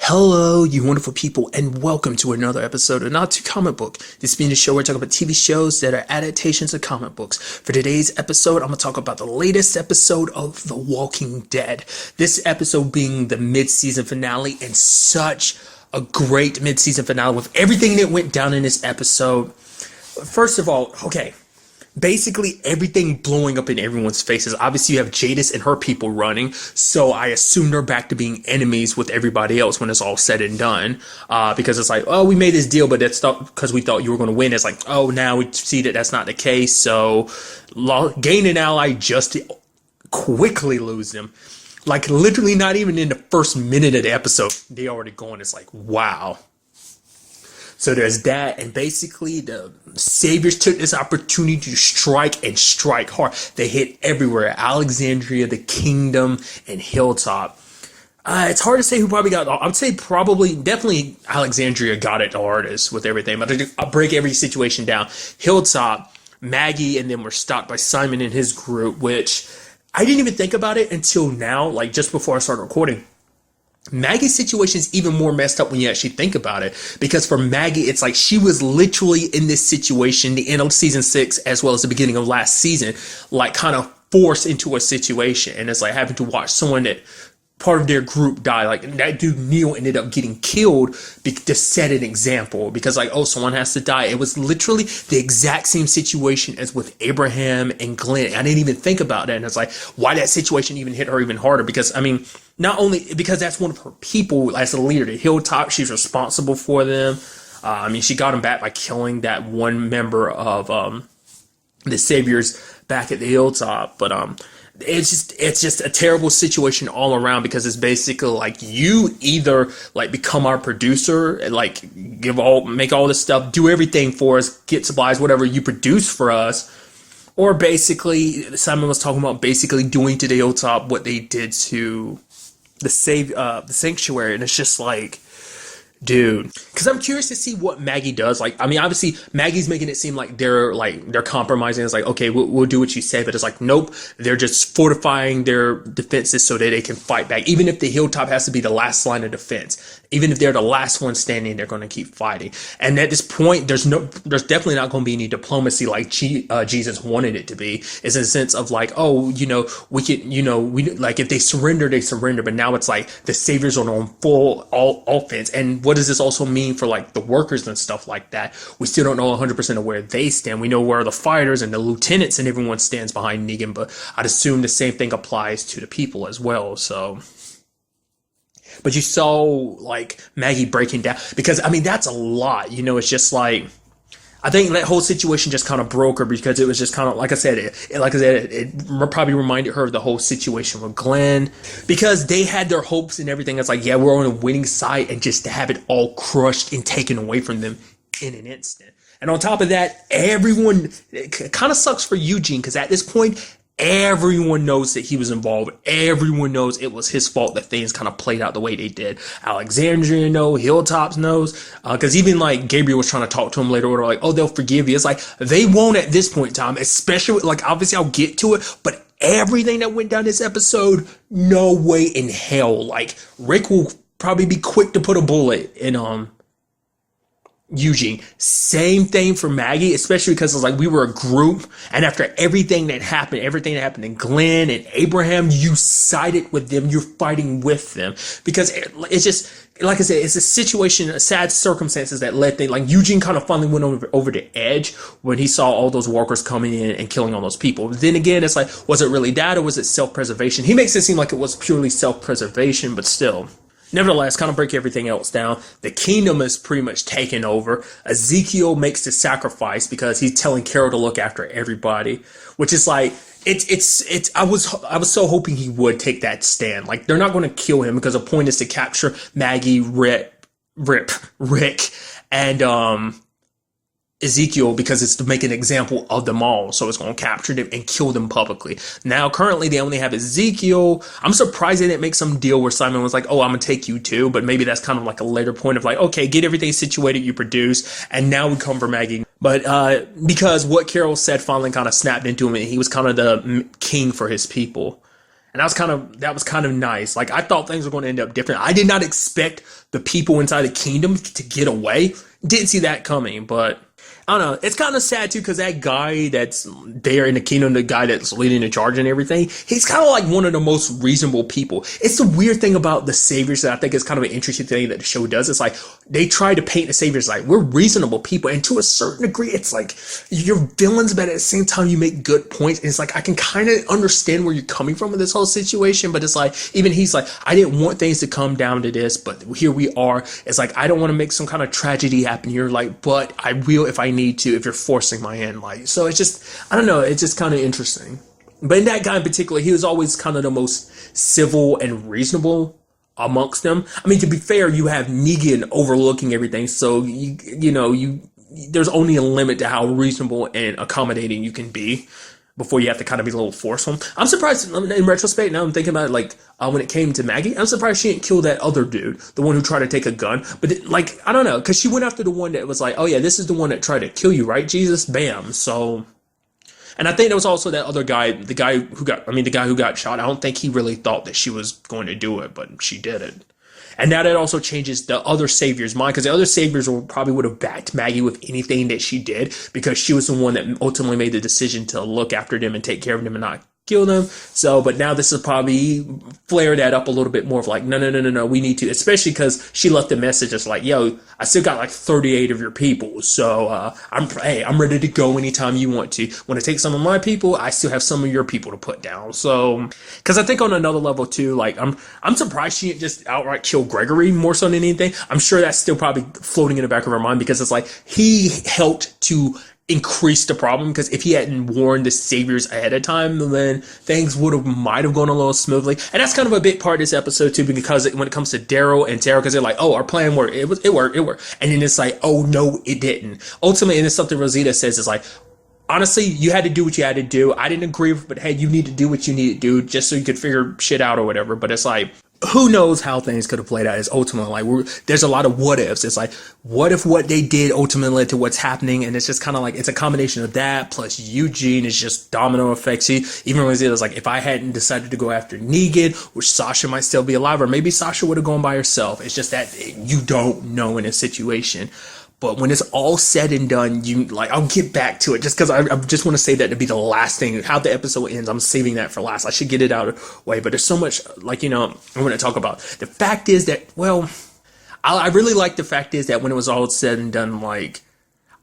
Hello, you wonderful people, and welcome to another episode of Not Too Comic Book. This being the show where I talk about TV shows that are adaptations of comic books. For today's episode, I'm going to talk about the latest episode of The Walking Dead. This episode being the mid-season finale, and such a great mid-season finale with everything that went down in this episode. First of all, basically everything blowing up in everyone's faces. Obviously, you have Jadis and her people running, so I assume they're back to being enemies with everybody else when it's all said and done. Because it's like, oh, we made this deal, but that's not because we thought you were going to win. It's like, oh, now we see that that's not the case. So gain an ally just to quickly lose them. Like, literally not even in the first minute of the episode, they already going. It's like, wow. So there's that, and basically the Saviors took this opportunity to strike and strike hard. They hit everywhere: Alexandria, the Kingdom, and Hilltop. It's hard to say who probably got. I would say definitely Alexandria got it the hardest with everything. But I'll break every situation down. Hilltop, Maggie, and then we're stopped by Simon and his group, which I didn't even think about it until now, like just before I started recording. Maggie's situation is even more messed up when you actually think about it, because for Maggie, it's like she was literally in this situation, the end of season 6, as well as the beginning of last season, like kind of forced into a situation. And it's like having to watch someone that part of their group die. Like that dude Neil ended up getting killed to set an example, because like, oh, someone has to die. It was literally the exact same situation as with Abraham and Glenn. I didn't even think about that. And it's like, why that situation even hit her even harder? Because I mean, not only because that's one of her people as a leader, the Hilltop, she's responsible for them. I mean, she got him back by killing that one member of the Saviors back at the Hilltop. But it's just a terrible situation all around, because it's basically like you either like become our producer and like make all this stuff, do everything for us, get supplies, whatever you produce for us, or basically Simon was talking about basically doing to the Hilltop what they did to the Sanctuary. And it's just like, dude, because I'm curious to see what Maggie does. Like, I mean, obviously Maggie's making it seem like they're compromising. It's like, okay, we'll do what you say, but it's like, nope, they're just fortifying their defenses so that they can fight back. Even if the Hilltop has to be the last line of defense, even if they're the last one standing, they're going to keep fighting. And at this point, there's definitely not going to be any diplomacy like Jesus wanted it to be. It's in a sense of like, oh, we could, like if they surrender, they surrender. But now it's like the Saviors are on full offense. And what does this also mean for like the workers and stuff like that? We still don't know 100% of where they stand. We know where the fighters and the lieutenants and everyone stands behind Negan, but I'd assume the same thing applies to the people as well. So, but you saw like Maggie breaking down, because I mean, that's a lot, it's just like, I think that whole situation just kind of broke her, because it was just kind of, like I said, it probably reminded her of the whole situation with Glenn, because they had their hopes and everything. It's like, yeah, we're on a winning side, and just to have it all crushed and taken away from them in an instant. And on top of that, it kind of sucks for Eugene, because at this point, everyone knows that he was involved. Everyone knows it was his fault that things kind of played out the way they did. Alexandria knows, Hilltops knows, because even like Gabriel was trying to talk to him later, or like, oh, they'll forgive you. It's like they won't at this point in time, especially like, obviously I'll get to it, but everything that went down this episode, no way in hell. Like Rick will probably be quick to put a bullet in Eugene. Same thing for Maggie, especially because it's like we were a group, and after everything that happened in Glenn and Abraham, you sided with them, you're fighting with them, because it's just, like I said, it's a situation, a sad circumstances that led things, like Eugene kind of finally went over the edge when he saw all those walkers coming in and killing all those people. But then again, it's like, was it really that, or was it self-preservation? He makes it seem like it was purely self-preservation, but still. Nevertheless, kind of break everything else down. The kingdom is pretty much taken over. Ezekiel makes the sacrifice because he's telling Carol to look after everybody, which is like, I was so hoping he would take that stand. Like, they're not going to kill him, because the point is to capture Maggie, Rick, and Ezekiel, because it's to make an example of them all. So it's going to capture them and kill them publicly. Now, currently, they only have Ezekiel. I'm surprised they didn't make some deal where Simon was like, oh, I'm going to take you too. But maybe that's kind of like a later point of like, okay, get everything situated, you produce, and now we come for Maggie. But because what Carol said finally kind of snapped into him, and he was kind of the king for his people. And that was kind of nice. Like, I thought things were going to end up different. I did not expect the people inside the kingdom to get away. Didn't see that coming, but I don't know. It's kind of sad too, because that guy that's there in the kingdom, the guy that's leading the charge and everything, he's kind of like one of the most reasonable people. It's the weird thing about the saviors that I think is kind of an interesting thing that the show does. It's like they try to paint the saviors like we're reasonable people, and to a certain degree, it's like you're villains, but at the same time, you make good points. And it's like I can kind of understand where you're coming from with this whole situation, but it's like even he's like, I didn't want things to come down to this, but here we are. It's like I don't want to make some kind of tragedy happen here, like, but I will if I need to, if you're forcing my hand. Like, so it's just, I don't know, it's just kind of interesting. But in that guy in particular, he was always kind of the most civil and reasonable amongst them. I mean, to be fair, you have Negan overlooking everything, so there's only a limit to how reasonable and accommodating you can be before you have to kind of be a little forceful. I'm surprised, in retrospect, now I'm thinking about it, like, when it came to Maggie, I'm surprised she didn't kill that other dude, the one who tried to take a gun. But, like, I don't know, because she went after the one that was like, oh yeah, this is the one that tried to kill you, right, Jesus? Bam. So, and I think there was also that other guy, the guy who got shot. I don't think he really thought that she was going to do it, but she did it. And now that also changes the other saviors' mind, because the other saviors probably would have backed Maggie with anything that she did, because she was the one that ultimately made the decision to look after them and take care of them and not kill them. So, but now this is probably flare that up a little bit more of like, no, we need to, especially because she left the message just like, yo, I still got like 38 of your people. So, I'm ready to go anytime you want to. Want to take some of my people? I still have some of your people to put down. So, because I think on another level too, like I'm surprised she didn't just outright kill Gregory more so than anything. I'm sure that's still probably floating in the back of her mind, because it's like he helped to increase the problem, because if he hadn't warned the saviors ahead of time, then things might have gone a little smoothly. And that's kind of a big part of this episode too, because when it comes to Daryl and Tara, because they're like, oh, our plan worked, it worked, and then it's like, oh no, it didn't. Ultimately, and it's something Rosita says is like, honestly, you had to do what you had to do. I didn't agree with it, but hey, you need to do what you need to do just so you could figure shit out or whatever. But it's like, who knows how things could have played out. It's ultimately like there's a lot of what ifs. It's like, what if what they did ultimately led to what's happening? And it's just kind of like, it's a combination of that plus Eugene is just domino effects. Even when it was like, if I hadn't decided to go after Negan, which Sasha might still be alive, or maybe Sasha would have gone by herself. It's just that you don't know in a situation. But when it's all said and done, I'll get back to it just because I just want to say that to be the last thing. How the episode ends, I'm saving that for last. I should get it out of the way. But there's so much, I want to talk about. The fact is that, I really like the fact is that when it was all said and done, like,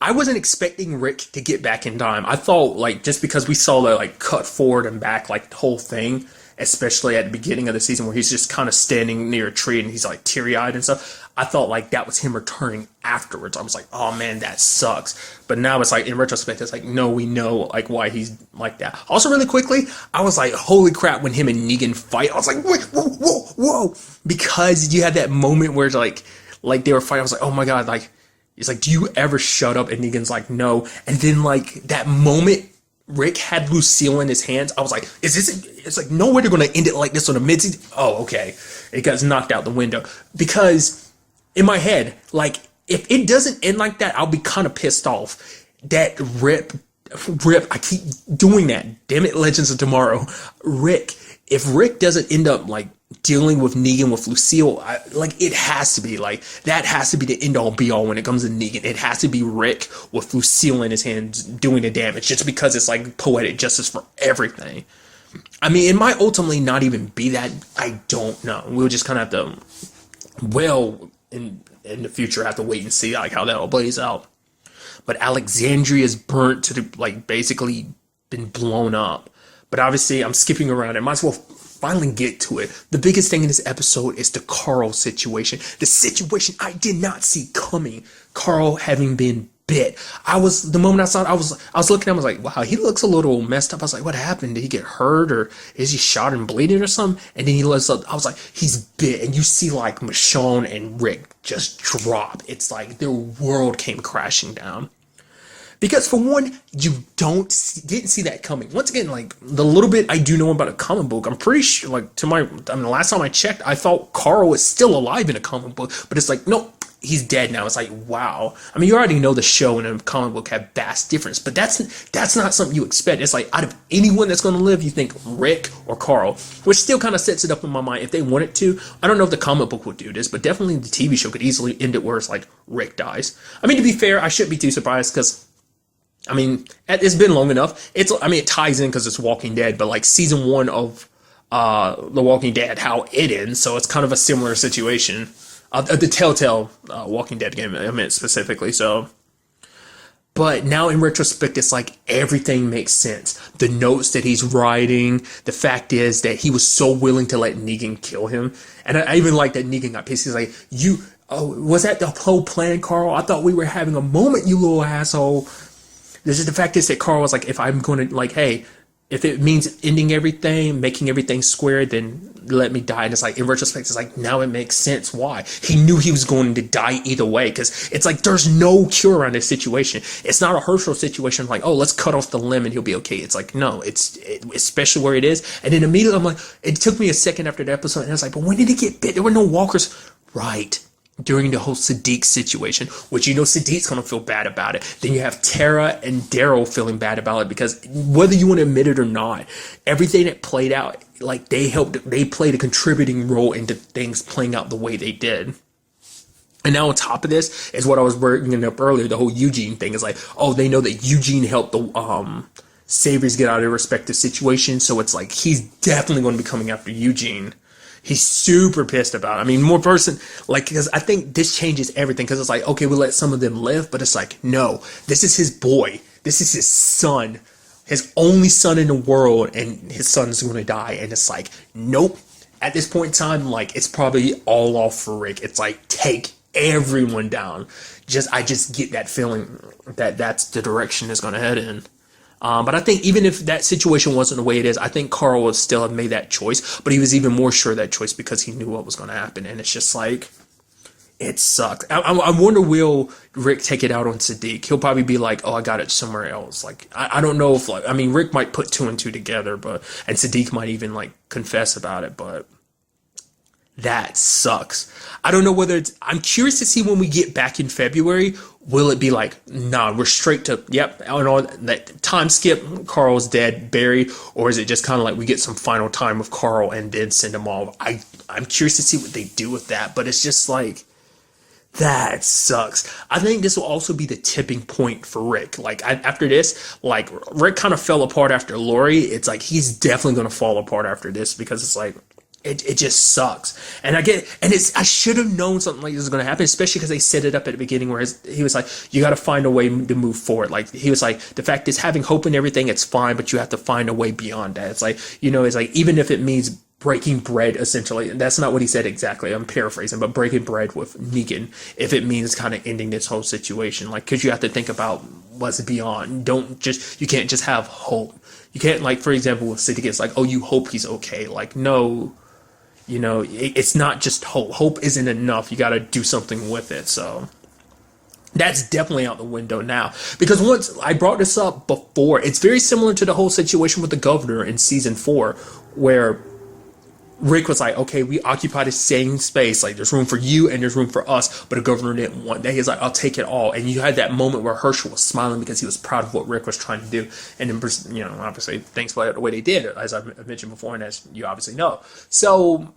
I wasn't expecting Rick to get back in time. I thought, like, just because we saw the, like, cut forward and back, like, the whole thing, especially at the beginning of the season where he's just kind of standing near a tree and he's, like, teary-eyed and stuff, I thought like that was him returning afterwards. I was like, oh man, that sucks. But now it's like, in retrospect, it's like, no, we know like why he's like that. Also, really quickly, I was like, holy crap, when him and Negan fight, I was like, wait, whoa. Because you had that moment where it's like they were fighting. I was like, oh my God, like, it's like, do you ever shut up? And Negan's like, no. And then like that moment, Rick had Lucille in his hands. I was like, it's like, no way they're going to end it like this on a mid-season. Oh, okay. It got knocked out the window. Because in my head, like, if it doesn't end like that, I'll be kind of pissed off. That Rip, I keep doing that. Damn it, Legends of Tomorrow. If Rick doesn't end up, like, dealing with Negan with Lucille, it has to be, like, that has to be the end all be all when it comes to Negan. It has to be Rick with Lucille in his hands doing the damage, just because it's, like, poetic justice for everything. I mean, it might ultimately not even be that. I don't know. We'll just kind of have to, in the future, have to wait and see like how that all plays out. But Alexandria's burnt to basically been blown up. But obviously, I'm skipping around. I might as well finally get to it. The biggest thing in this episode is the Carl situation. The situation I did not see coming. Carl having been bit. The moment I saw it, I was looking at him, I was like, wow, he looks a little messed up. I was like, what happened? Did he get hurt, or is he shot and bleeding or something? And then he looks up, I was like, he's bit. And you see like Michonne and Rick just drop. It's like their world came crashing down. Because for one, you didn't see that coming. Once again, like the little bit I do know about a comic book, I'm pretty sure, like the last time I checked, I thought Carl was still alive in a comic book, but it's like, no, he's dead now. It's like, wow. I mean, you already know the show and the comic book have vast difference, but that's not something you expect. It's like, out of anyone that's going to live, you think Rick or Carl, which still kind of sets it up in my mind. If they wanted to, I don't know if the comic book would do this, but definitely the TV show could easily end it where it's like Rick dies. I mean, to be fair, I shouldn't be too surprised because, I mean, it's been long enough. It ties in because it's Walking Dead, but like season 1 of The Walking Dead, how it ends, so it's kind of a similar situation. The Telltale Walking Dead game, I meant specifically, so. But now in retrospect, it's like everything makes sense. The notes that he's writing, the fact is that he was so willing to let Negan kill him. And I even like that Negan got pissed. He's like, was that the whole plan, Carl? I thought we were having a moment, you little asshole. This is the fact is that Carl was like, if I'm going to, like, hey, if it means ending everything, making everything square, then let me die. And it's like, in retrospect, it's like, now it makes sense why. He knew he was going to die either way, because it's like, there's no cure on this situation. It's not a Herschel situation like, oh, let's cut off the limb and he'll be okay. It's like, no, especially where it is. And then immediately I'm like, it took me a second after the episode, and I was like, but when did he get bit? There were no walkers. Right. During the whole Sadiq situation, which you know Sadiq's gonna feel bad about it. Then you have Tara and Daryl feeling bad about it, because whether you want to admit it or not, everything that played out, like they played a contributing role into things playing out the way they did. And now on top of this is what I was bringing up earlier, the whole Eugene thing is like, oh, they know that Eugene helped the Saviors get out of their respective situations, so it's like he's definitely going to be coming after Eugene. He's super pissed about it. I mean, more person, like, because I think this changes everything, because it's like, okay, we'll let some of them live, but it's like, no, this is his boy. This is his son, his only son in the world, and his son's going to die. And it's like, nope. At this point in time, like, it's probably all off for Rick. It's like, take everyone down. I just get that feeling that that's the direction it's going to head in. But I think even if that situation wasn't the way it is, I think Carl would still have made that choice. But he was even more sure of that choice because he knew what was going to happen. And it's just like, it sucks. I wonder, will Rick take it out on Sadiq? He'll probably be like, oh, I got it somewhere else. Like, I don't know if, like, I mean, Rick might put 2 and 2 together, and Sadiq might even, like, confess about it, but that sucks. I don't know whether I'm curious to see when we get back in February, will it be like, nah, we're straight to, yep, and all that time skip, Carl's dead, buried, or is it just kind of like we get some final time with Carl and then send him off? I'm curious to see what they do with that, but it's just like, that sucks. I think this will also be the tipping point for Rick. Like, after this, like, Rick kind of fell apart after Lori. It's like, he's definitely going to fall apart after this, because it's like, it just sucks. And I should have known something like this was going to happen, especially because they set it up at the beginning where he was like, you got to find a way to move forward. Like, he was like, the fact is, having hope in everything, it's fine, but you have to find a way beyond that. It's like, it's like, even if it means breaking bread, essentially, and that's not what he said exactly, I'm paraphrasing, but breaking bread with Negan, if it means kind of ending this whole situation. Like, because you have to think about what's beyond. You can't just have hope. You can't, like, for example, with Siddiq, it's like, oh, you hope he's okay. Like, no. It's not just hope. Hope isn't enough. You got to do something with it. So that's definitely out the window now. Because once I brought this up before, it's very similar to the whole situation with the governor in season 4, where Rick was like, okay, we occupy the same space. Like, there's room for you and there's room for us. But the governor didn't want that. He's like, I'll take it all. And you had that moment where Herschel was smiling because he was proud of what Rick was trying to do. And then, obviously, things played out the way they did, as I mentioned before, and as you obviously know. So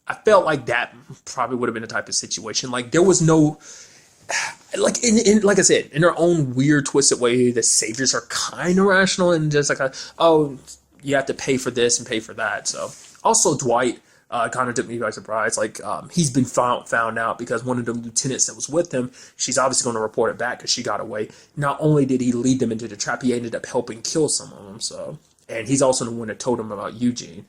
I felt like that probably would have been the type of situation. Like, there was no, like, like I said, in their own weird, twisted way, the saviors are kind of rational and just like, oh, you have to pay for this and pay for that. So also Dwight kind of took me by surprise. Like, he's been found out because one of the lieutenants that was with him, she's obviously going to report it back because she got away. Not only did he lead them into the trap, he ended up helping kill some of them. So, and he's also the one that told him about Eugene.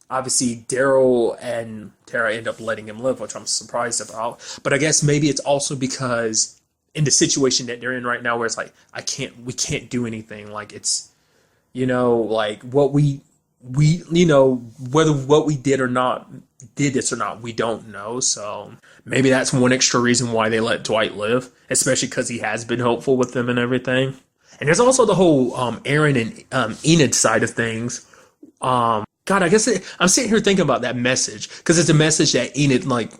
Obviously, Daryl and Tara end up letting him live, which I'm surprised about. But I guess maybe it's also because in the situation that they're in right now, where it's like, we can't do anything. Like, it's, like what whether what we did this or not, we don't know. So maybe that's one extra reason why they let Dwight live, especially because he has been helpful with them and everything. And there's also the whole Aaron and Enid side of things. God, I guess I'm sitting here thinking about that message, because it's a message that Enid, like,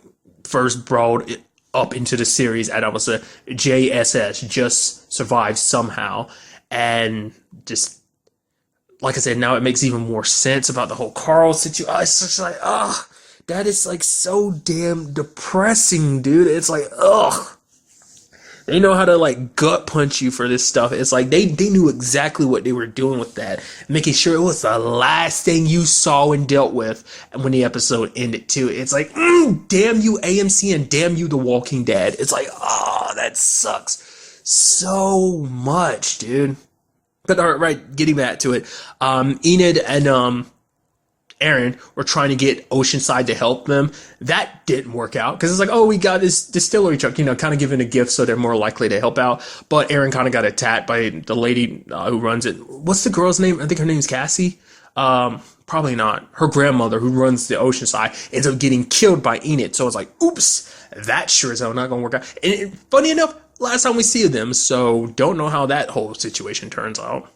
first brought it up into the series, and I was a JSS, just survived somehow. And just, like I said, now it makes even more sense about the whole Carl situation. It's just like, ugh, that is like so damn depressing, dude. It's like, ugh. They know how to like gut punch you for this stuff. It's like they knew exactly what they were doing with that, making sure it was the last thing you saw and dealt with when the episode ended too. It's like, damn you AMC and damn you The Walking Dead. It's like, oh, that sucks so much, dude. But all right, getting back to it, Enid and Aaron were trying to get Oceanside to help them. That didn't work out because it's like, oh, we got this distillery truck, kind of giving a gift so they're more likely to help out. But Aaron kind of got attacked by the lady who runs it. What's the girl's name? I think her name's Cassie. Probably not. Her grandmother who runs the Oceanside ends up getting killed by Enid. So it's like, oops, that sure as hell not going to work out. And funny enough, last time we see them, so don't know how that whole situation turns out.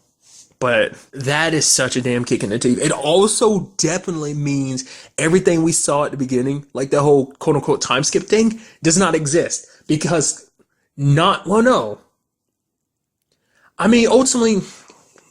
But that is such a damn kick in the teeth. It also definitely means everything we saw at the beginning, like the whole quote unquote time skip thing, does not exist. Because no. I mean, ultimately,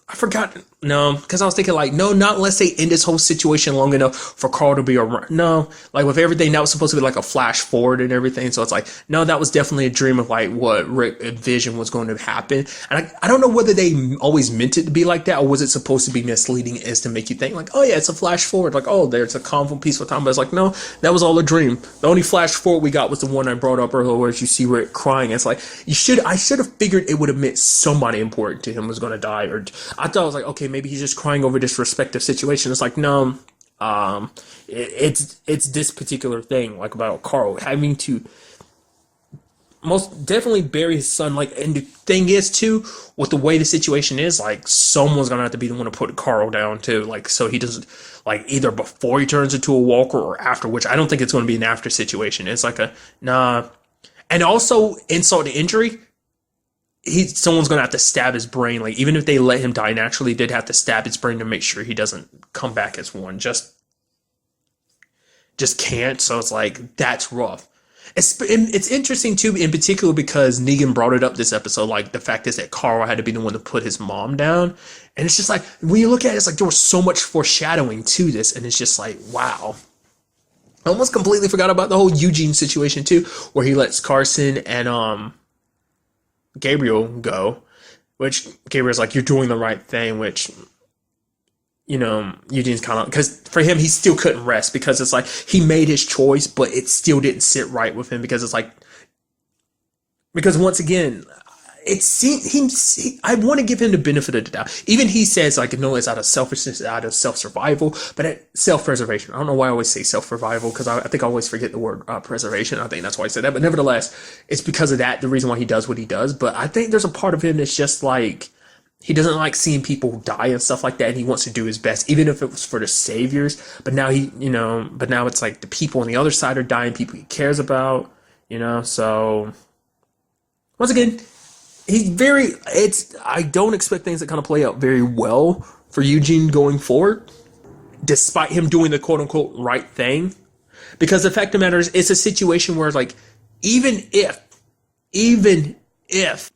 I forgot. No, because I was thinking like, no, not unless they end this whole situation long enough for Carl to be around. No, like with everything, that was supposed to be like a flash forward and everything. So it's like, no, that was definitely a dream of like what Rick envisioned was going to happen. And I don't know whether they always meant it to be like that, or was it supposed to be misleading as to make you think like, oh yeah, it's a flash forward. Like, oh, there's a calm, peaceful time. But it's like, no, that was all a dream. The only flash forward we got was the one I brought up earlier where you see Rick crying. It's like, I should have figured it would have meant somebody important to him was going to die. Or I thought I was like, okay, maybe he's just crying over this respective situation. It's like, no, it's this particular thing, like about Carl having to most definitely bury his son. Like, and the thing is too, with the way the situation is, like someone's gonna have to be the one to put Carl down too, like so he doesn't, like either before he turns into a walker or after, which I don't think it's going to be an after situation. It's like a nah. And also insult to injury, someone's gonna have to stab his brain. Like, even if they let him die naturally, they'd have to stab his brain to make sure he doesn't come back as one. Just can't. So it's like, that's rough. It's interesting too, in particular because Negan brought it up this episode. Like, the fact is that Carl had to be the one to put his mom down, and it's just like, when you look at it, it's like there was so much foreshadowing to this, and it's just like, wow. I almost completely forgot about the whole Eugene situation too, where he lets Carson and Gabriel go, which Gabriel's like, you're doing the right thing, which, Eugene's kind of, because for him, he still couldn't rest because it's like, he made his choice, but it still didn't sit right with him because it's like, because once again, it seems I want to give him the benefit of the doubt. Even he says like, no, it's out of selfishness, out of self-survival, but self-preservation. I don't know why I always say self-survival, because I think I always forget the word preservation. I think that's why I said that. But nevertheless, it's because of that, the reason why he does what he does. But I think there's a part of him that's just like, he doesn't like seeing people die and stuff like that, and he wants to do his best, even if it was for the saviors. But now but now it's like the people on the other side are dying, people he cares about, so once again, I don't expect things to kind of play out very well for Eugene going forward, despite him doing the quote unquote right thing. Because the fact of the matter is, it's a situation where like, even if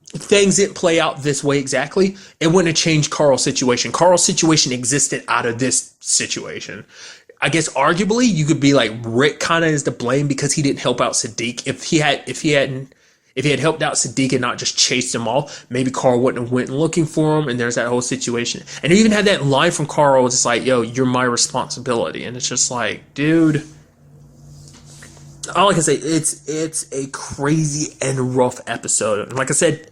things didn't play out this way exactly, it wouldn't have changed Carl's situation. Carl's situation existed out of this situation. I guess arguably you could be like, Rick kind of is to blame because he didn't help out Sadiq. If he had helped out Sadiq and not just chased him off, maybe Carl wouldn't have went looking for him, and there's that whole situation. And he even had that line from Carl, it's like, yo, you're my responsibility. And it's just like, dude, all I can say, it's a crazy and rough episode. And like I said,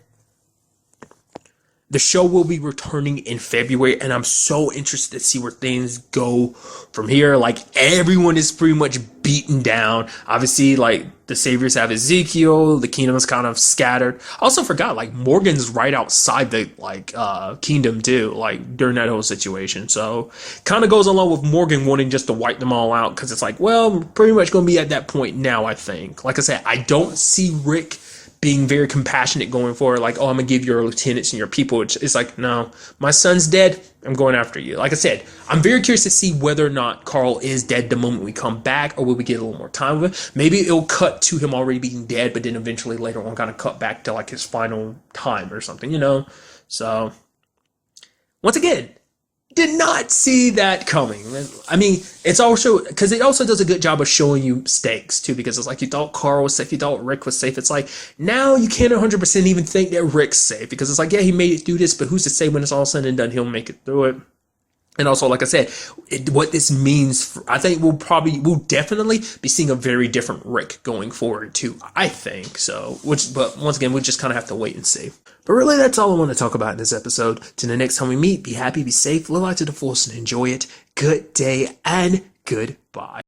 the show will be returning in February, and I'm so interested to see where things go from here. Like, everyone is pretty much beaten down. Obviously, like, the saviors have Ezekiel, the kingdom is kind of scattered. I also forgot, like, Morgan's right outside the, like, kingdom, too, like, during that whole situation. So, kind of goes along with Morgan wanting just to wipe them all out, because it's like, well, we're pretty much going to be at that point now, I think. Like I said, I don't see Rick being very compassionate going forward, like, oh, I'm gonna give your lieutenants and your people. It's like, no, my son's dead. I'm going after you. Like I said, I'm very curious to see whether or not Carl is dead the moment we come back, or will we get a little more time with it. Maybe it'll cut to him already being dead, but then eventually later on kind of cut back to like his final time or something, you know? So, once again, did not see that coming. I mean, it's also because it also does a good job of showing you stakes too, because it's like you thought Carl was safe, you thought Rick was safe. It's like now you can't 100% even think that Rick's safe, because it's like, yeah, he made it through this, but who's to say when it's all said and done he'll make it through it. And also, like I said, what this means, I think we'll definitely be seeing a very different Rick going forward too, I think. So, but once again, we'll just kind of have to wait and see. But really, that's all I want to talk about in this episode. Till the next time we meet, be happy, be safe, live out to the fullest, and enjoy it. Good day and goodbye.